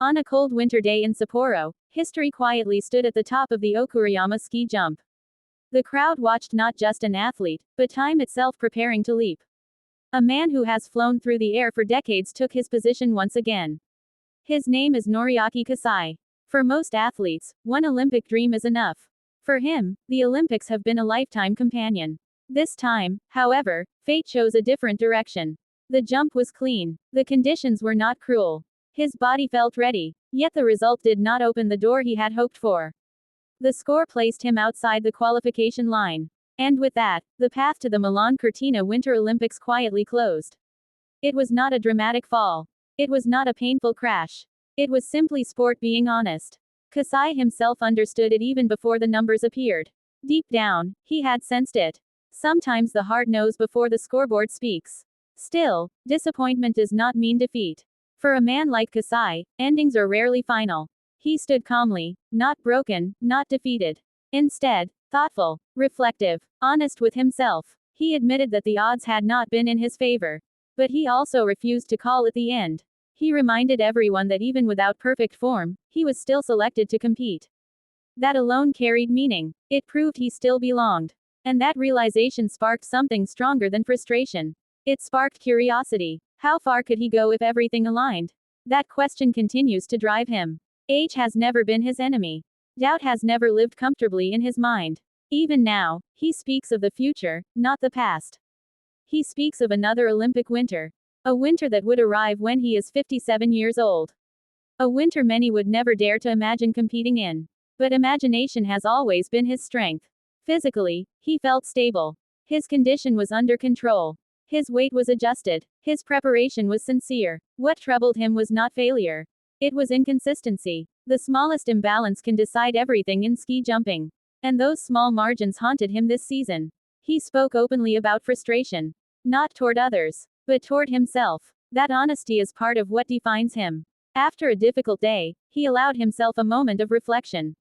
On a cold winter day in Sapporo, history quietly stood at the top of the Okurayama ski jump. The crowd watched not just an athlete, but time itself preparing to leap. A man who has flown through the air for decades took his position once again. His name is Noriaki Kasai. For most athletes, one Olympic dream is enough. For him, the Olympics have been a lifetime companion. This time, however, fate chose a different direction. The jump was clean. The conditions were not cruel. His body felt ready, yet the result did not open the door he had hoped for. The score placed him outside the qualification line. And with that, the path to the Milan Cortina Winter Olympics quietly closed. It was not a dramatic fall. It was not a painful crash. It was simply sport being honest. Kasai himself understood it even before the numbers appeared. Deep down, he had sensed it. Sometimes the heart knows before the scoreboard speaks. Still, disappointment does not mean defeat. For a man like Kasai, endings are rarely final. He stood calmly, not broken, not defeated. Instead, thoughtful, reflective, honest with himself. He admitted that the odds had not been in his favor. But he also refused to call it the end. He reminded everyone that even without perfect form, he was still selected to compete. That alone carried meaning. It proved he still belonged. And that realization sparked something stronger than frustration. It sparked curiosity. How far could he go if everything aligned? That question continues to drive him. Age has never been his enemy. Doubt has never lived comfortably in his mind. Even now, he speaks of the future, not the past. He speaks of another Olympic winter. A winter that would arrive when he is 57 years old. A winter many would never dare to imagine competing in. But imagination has always been his strength. Physically, he felt stable. His condition was under control. His weight was adjusted. His preparation was sincere. What troubled him was not failure. It was inconsistency. The smallest imbalance can decide everything in ski jumping. And those small margins haunted him this season. He spoke openly about frustration. Not toward others, but toward himself. That honesty is part of what defines him. After a difficult day, he allowed himself a moment of reflection.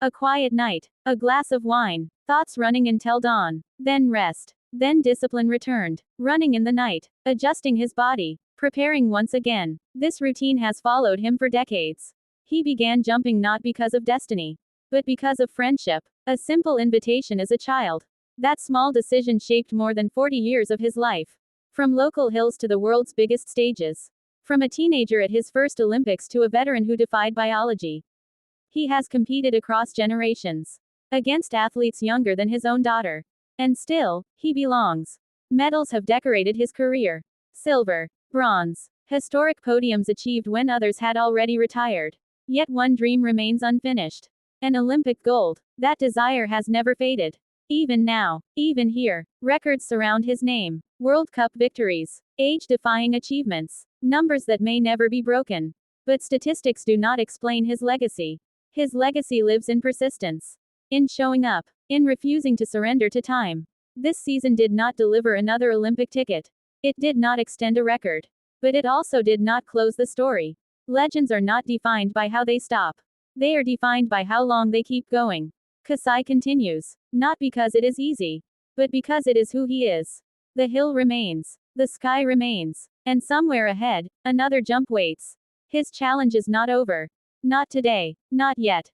A quiet night, a glass of wine, thoughts running until dawn, then rest. Then discipline returned, running in the night, adjusting his body, preparing once again. This routine has followed him for decades. He began jumping not because of destiny, but because of friendship, a simple invitation as a child. That small decision shaped more than 40 years of his life. From local hills to the world's biggest stages. From a teenager at his first Olympics to a veteran who defied biology. He has competed across generations. Against athletes younger than his own daughter. And still, he belongs. Medals have decorated his career. Silver, bronze, historic podiums achieved when others had already retired. Yet one dream remains unfinished. An Olympic gold. That desire has never faded. Even now, even here, records surround his name. World Cup victories. Age-defying achievements. Numbers that may never be broken. But statistics do not explain his legacy. His legacy lives in persistence. In showing up. In refusing to surrender to time. This season did not deliver another Olympic ticket. It did not extend a record. But it also did not close the story. Legends are not defined by how they stop. They are defined by how long they keep going. Kasai continues. Not because it is easy. But because it is who he is. The hill remains. The sky remains. And somewhere ahead, another jump waits. His challenge is not over. Not today. Not yet.